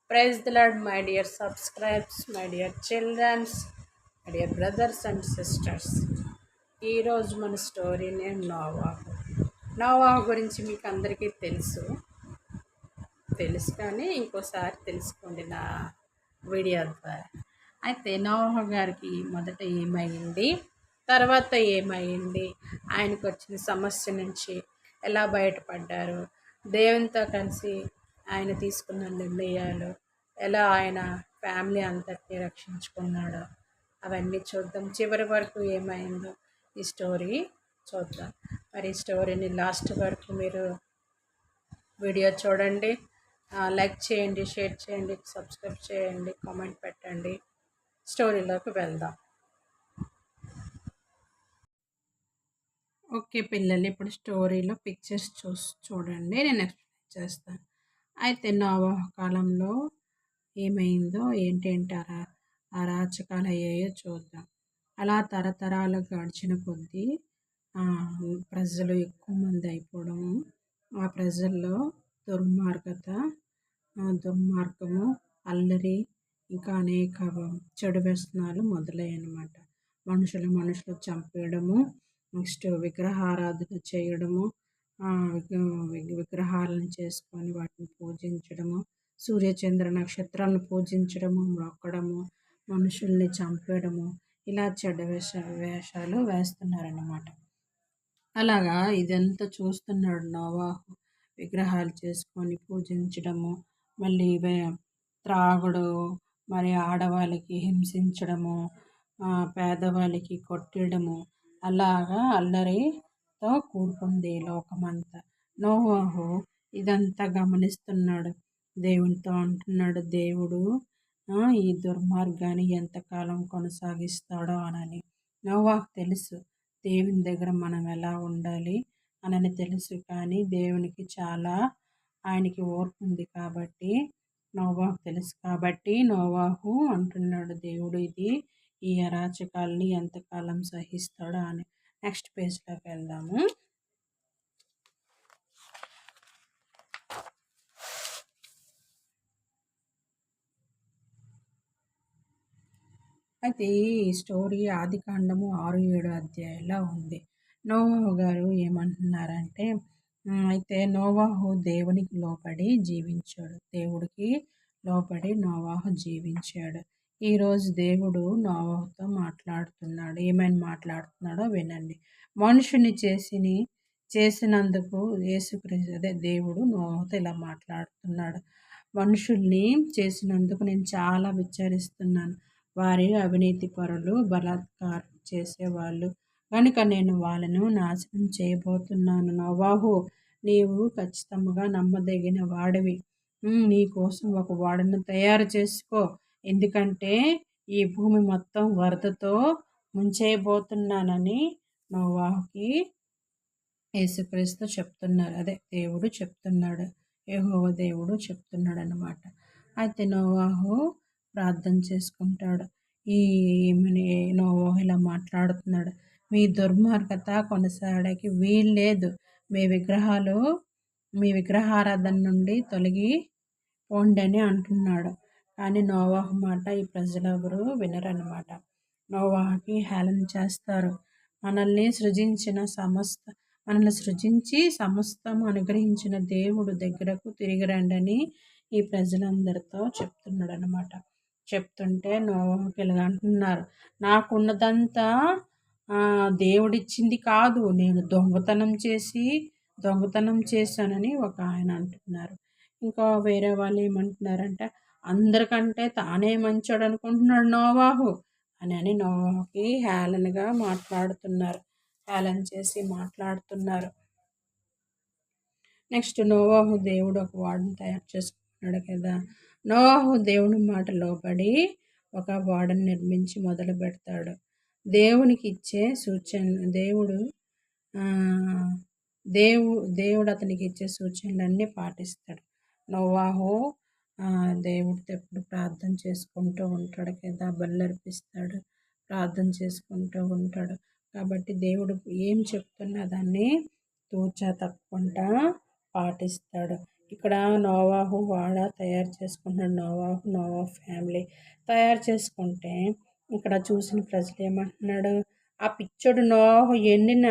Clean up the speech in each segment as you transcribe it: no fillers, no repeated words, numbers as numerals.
Praise the Lord, my dear subscribers, my dear children, my dear brothers and sisters. ఈరోజు మన story name నోవాహు. నోవాహు గురించి మీకు అందరికీ తెలుసు కానీ ఇంకోసారి తెలుసుకోండి నా వీడియో ద్వారా. అయితే నోవాహు గారికి మొదట ఏమైంది, తర్వాత ఏమైంది, ఆయనకు వచ్చిన సమస్య నుంచి ఎలా బయటపడ్డారు, దేవునితో కలిసి ఆయన తీసుకున్న నిర్ణయాలు, ఎలా ఆయన ఫ్యామిలీ అంతటిని రక్షించుకున్నాడో అవన్నీ చూద్దాం. చివరి వరకు ఏమైందో ఈ స్టోరీ చూద్దాం. మరి ఈ స్టోరీని లాస్ట్ వరకు మీరు వీడియో చూడండి, లైక్ చేయండి, షేర్ చేయండి, సబ్స్క్రైబ్ చేయండి, కామెంట్ పెట్టండి. స్టోరీలోకి వెళ్దాం. ఓకే పిల్లలు, ఇప్పుడు స్టోరీలో పిక్చర్స్ చూడండి, నేను ఎక్స్ప్లెయిన్ చేస్తాను. అయితే నోవాహు కాలంలో ఏమైందో ఏంటేంటి అరాచకాలు అయ్యాయో చూద్దాం. అలా తరతరాలు గడిచిన కొద్దీ ప్రజలు ఎక్కువ మంది అయిపోవడము, ఆ ప్రజల్లో దుర్మార్గము, అల్లరి, ఇంకా అనేక చెడు వ్యసనాలు మొదలయ్యన్నమాట. మనుషులు చంపేయడము, నెక్స్ట్ విగ్రహారాధన చేయడము, విగ్రహాలను చేసుకొని వాటిని పూజించడము, సూర్యచంద్ర నక్షత్రాలను పూజించడము, మొక్కడము, మనుషుల్ని చంపేయడము, ఇలా చెడ్డ వేషాలు వేస్తున్నారన్నమాట. అలాగా ఇదంతా చూస్తున్నాడు నోవాహు. విగ్రహాలు చేసుకొని పూజించడము, మళ్ళీ త్రాగుడు, మరి ఆడవాళ్ళకి హింసించడము, పేదవాళ్ళకి కొట్టడము, అలాగా అల్లరితో కూడుకుంది లోకమంతా. నోవాహు ఇదంతా గమనిస్తున్నాడు. దేవునితో అంటున్నాడు, దేవుడు ఈ దుర్మార్గాన్ని ఎంతకాలం కొనసాగిస్తాడో అని. నోవాహు తెలుసు దేవుని దగ్గర మనం ఎలా ఉండాలి అని తెలుసు, కానీ దేవునికి ఆయనకి ఓర్పు ఉంది కాబట్టి, నోవాహు తెలుసు కాబట్టి నోవాహు అంటున్నాడు, దేవుడు ఈ అరాచకాలని ఎంతకాలం సహిస్తాడో అని. నెక్స్ట్ పేజ్లోకి వెళ్దాము. అయితే ఈ స్టోరీ ఆదికాండము 6-7 అధ్యాయాల్లో ఉంది. నోవాహు గారు ఏమంటున్నారంటే, అయితే నోవాహు దేవునికి లోబడి జీవించాడు. దేవుడికి లోబడి నోవాహు జీవించాడు. ఈరోజు దేవుడు నోవాహుతో మాట్లాడుతున్నాడు. ఏమైనా మాట్లాడుతున్నాడో వినండి. మనుషుని చేసినందుకు యేసుక్రీస్తు, అదే దేవుడు నోవాహుతో ఇలా మాట్లాడుతున్నాడు. మనుషుల్ని చేసినందుకు నేను చాలా విచారిస్తున్నాను. వారి అవినీతి పరులు, బలాత్కారం చేసేవాళ్ళు కనుక నేను వాళ్ళను నాశనం చేయబోతున్నాను. నోవాహు, నీవు ఖచ్చితంగా నమ్మదగిన వాడివి. నీ కోసం ఒక వాడను తయారు చేసుకో, ఎందుకంటే ఈ భూమి మొత్తం వరదతో ముంచేయబోతున్నానని నోవాహుకి యేసుక్రీస్తు చెప్తున్నారు. అదే దేవుడు చెప్తున్నాడు, యెహోవా దేవుడు చెప్తున్నాడు అన్నమాట. అయితే నోవాహు ప్రార్థన చేసుకుంటాడు. నోవాహు ఇలా మాట్లాడుతున్నాడు, మీ దుర్మార్గత కొనసాగడానికి వీల్లేదు. మీ విగ్రహారాధన నుండి తొలగి పోండి అని అంటున్నాడు. కానీ నోవాహు మాట ఈ ప్రజలెవరూ వినరన్నమాట. నోవాహుకి హేళన చేస్తారు. మనల్ని సృజించి సమస్తము అనుగ్రహించిన దేవుడు దగ్గరకు తిరిగి రండని ఈ ప్రజలందరితో చెప్తున్నాడు అనమాట. చెప్తుంటే నోవాహుకి ఇలా అంటున్నారు, నాకున్నదంతా దేవుడిచ్చింది కాదు, నేను దొంగతనం చేశానని ఒక ఆయన అంటున్నారు. ఇంకా వేరే వాళ్ళు ఏమంటున్నారంటే, అందరికంటే తానే మంచోడు అనుకుంటున్నాడు నోవాహు అని నోవాహుకి హేళనగా మాట్లాడుతున్నారు, హేళన చేసి మాట్లాడుతున్నారు. నెక్స్ట్ నోవాహు దేవుడు ఒక వాడను తయారు చేసుకున్నాడు కదా. నోవాహు దేవుని మాట లోబడి ఒక వాడను నిర్మించి మొదలు పెడతాడు. దేవునికి ఇచ్చే సూచన దేవుడు అతనికి ఇచ్చే సూచనలన్నీ పాటిస్తాడు. నోవాహు దేవుడితో ఎప్పుడు ప్రార్థన చేసుకుంటూ ఉంటాడు కదా, బల్లర్పిస్తాడు, ప్రార్థన చేసుకుంటూ ఉంటాడు. కాబట్టి దేవుడు ఏం చెప్తున్నా దాన్ని తూచా తప్పకుండా పాటిస్తాడు. ఇక్కడ నోవాహు వాడ తయారు చేసుకుంటున్నాడు. నోవా ఫ్యామిలీ తయారు చేసుకుంటే ఇక్కడ చూసిన ప్రజలు ఏమంటున్నాడు, ఆ పిచ్చోడు నోవాహు ఎండిన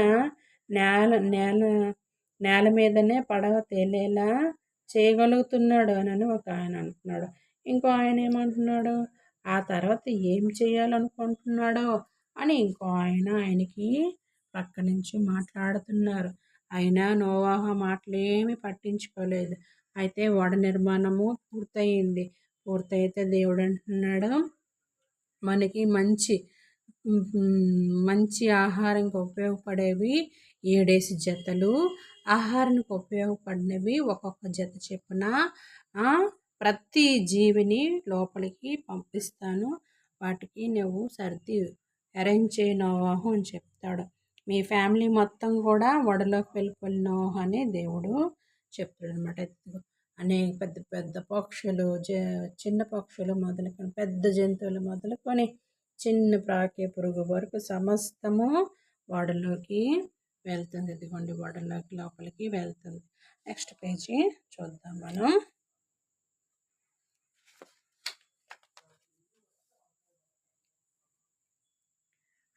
నేల నేల నేల మీదనే పడవ తేలేలా చేయగలుగుతున్నాడు అని ఒక ఆయన అంటున్నాడు. ఇంకో ఆయన ఏమంటున్నాడు, ఆ తర్వాత ఏం చేయాలనుకుంటున్నాడో అని ఇంకో ఆయనకి పక్క నుంచి మాట్లాడుతున్నారు. అయినా నోవాహ మాటలేమి పట్టించుకోలేదు. అయితే ఓడ నిర్మాణము పూర్తయింది. పూర్తయితే దేవుడు అంటున్నాడు, మనకి మంచి ఆహారానికి ఉపయోగపడేవి 7 జతలు, ఆహారానికి ఉపయోగపడినవి ఒక్కొక్క జత చొప్పున ప్రతి జీవిని లోపలికి పంపిస్తాను. వాటికి నువ్వు సర్ది అరేంజ్ చేయి నోవాహు అని చెప్తాడు. మీ ఫ్యామిలీ మొత్తం కూడా ఓడలోకి వెళ్ళిపోయిన నోవాహు అని దేవుడు చెప్తాడు అనమాట. అనేక పెద్ద పెద్ద పక్షులు, చిన్న పక్షులు మొదలుకొని పెద్ద జంతువులు మొదలుకొని చిన్న ప్రాకే పురుగు వరకు సమస్తము ఓడలోకి వెళ్తుంది. ఇదిగోండి ఓడలోకి లోపలికి వెళ్తుంది. నెక్స్ట్ పేజీ చూద్దాం మనం.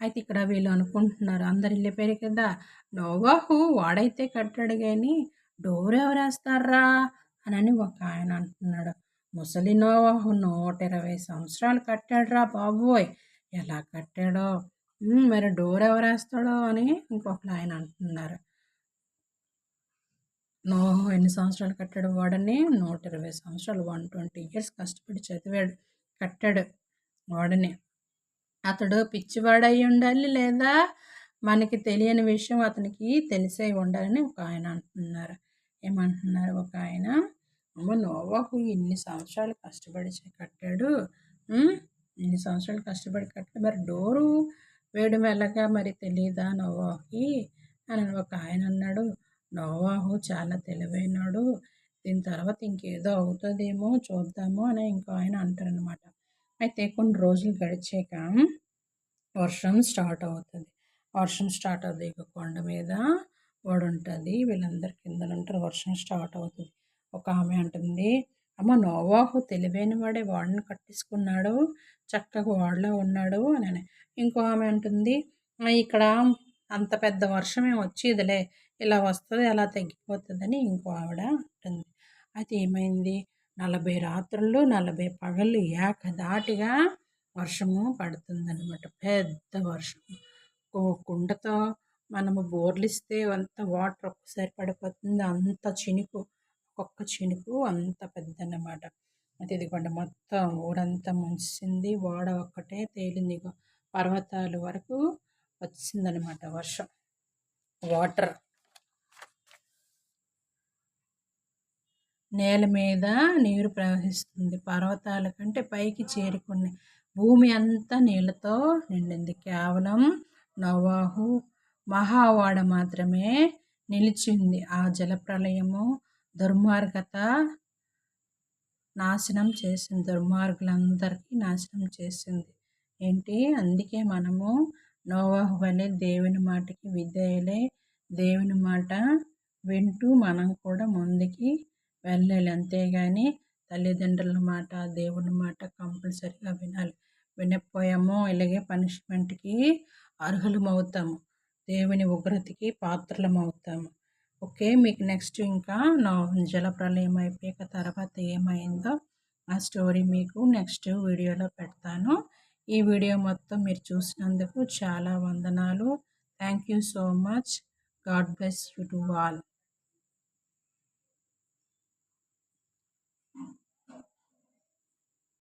అయితే ఇక్కడ వీళ్ళు అనుకుంటున్నారు, అందరు వెళ్ళిపోయారు కదా, నోవాహు వాడైతే కట్టాడు కానీ డోర్ ఎవరు వేస్తారా అని ఒక ఆయన అంటున్నాడు. ముసలి నోవాహు 120 సంవత్సరాలు కట్టాడురా బాబోయ్, ఎలా కట్టాడో, మరి డోర్ ఎవరు వేస్తాడో అని ఇంకొకరు ఆయన అంటున్నారు. నోవాహు ఎన్ని సంవత్సరాలు కట్టాడు వాడని? 120 సంవత్సరాలు, 120 years కష్టపడి చదివాడు, కట్టాడు వాడని. అతడు పిచ్చివాడై ఉండాలి, లేదా మనకి తెలియని విషయం అతనికి తెలిసే ఉండాలని ఒక ఆయన అంటున్నారు. ఏమంటున్నారు ఒక ఆయన, అమ్మ నోవాహు ఇన్ని సంవత్సరాలు కష్టపడి కట్టాడు, ఇన్ని సంవత్సరాలు కష్టపడి కట్టాడు, మరి డోరు వేయడం ఎలాగా మరి తెలియదా నోవాహుకి అని ఒక ఆయన అన్నాడు. నోవాహు చాలా తెలివైనాడు, దీని తర్వాత ఇంకేదో అవుతుందేమో చూద్దాము అని ఇంకో ఆయన అంటారనమాట. అయితే కొన్ని రోజులు గడిచాక వర్షం స్టార్ట్ అవుతుంది. ఇక కొండ మీద ఓడ ఉంటుంది, వీళ్ళందరి కింద ఉంటారు. వర్షం స్టార్ట్ అవుతుంది. ఒక ఆమె అంటుంది, అమ్మ నోవాహు తెలివైన వాడే వాడిని కట్టించుకున్నాడు, చక్కగా వాడలో ఉన్నాడు అని. ఇంకో ఆమె అంటుంది, ఇక్కడ అంత పెద్ద వర్షమే వచ్చేదిలే, ఇలా వస్తుంది అలా తగ్గిపోతుందని ఇంకో ఆవిడ అంటుంది. అయితే ఏమైంది, 40 రాత్రులు 40 పగళ్ళు ఏకధాటిగా వర్షము పడుతుందన్నమాట. పెద్ద వర్షం, కుండతో మనము బోర్లిస్తే అంత వాటర్ ఒక్కసారి పడిపోతుంది, అంత చినుకు, ఒక్కొక్క చినుకు అంత పెద్ద అన్నమాట. అయితే ఇదిగోండి మొత్తం ఊరంతా ముంచింది, ఓడ ఒక్కటే తేలింది, పర్వతాల వరకు వచ్చిందనమాట వర్షం, వాటర్ నేల మీద నీరు ప్రవహిస్తుంది, పర్వతాల కంటే పైకి చేరుకున్నాయి, భూమి అంతా నీళ్ళతో నిండింది. కేవలం నోవాహు మహావాడ మాత్రమే నిలిచింది. ఆ జలప్రలయము దుర్మార్గత నాశనం చేసింది, దుర్మార్గులందరికీ నాశనం చేసింది. ఏంటి, అందుకే మనము నోవాహు వలె దేవుని మాటకి విధేయులై దేవుని మాట వింటూ మనం కూడా ముందుకి వెళ్ళాలి. అంతేగాని తల్లిదండ్రుల మాట, దేవుని మాట కంపల్సరీగా వినాలి. వినకపోయామో ఇలాగే పనిష్మెంట్కి అర్హులమవుతాము, దేవుని ఉగ్రతకి పాత్రలమవుతాము. ఓకే, మీకు నెక్స్ట్ ఇంకా నా జలప్రలయం అయిపోయాక తర్వాత ఏమైందో ఆ స్టోరీ మీకు నెక్స్ట్ వీడియోలో పెడతాను. ఈ వీడియో మొత్తం మీరు చూసినందుకు చాలా వందనాలు. Thank you so much. God bless you to all.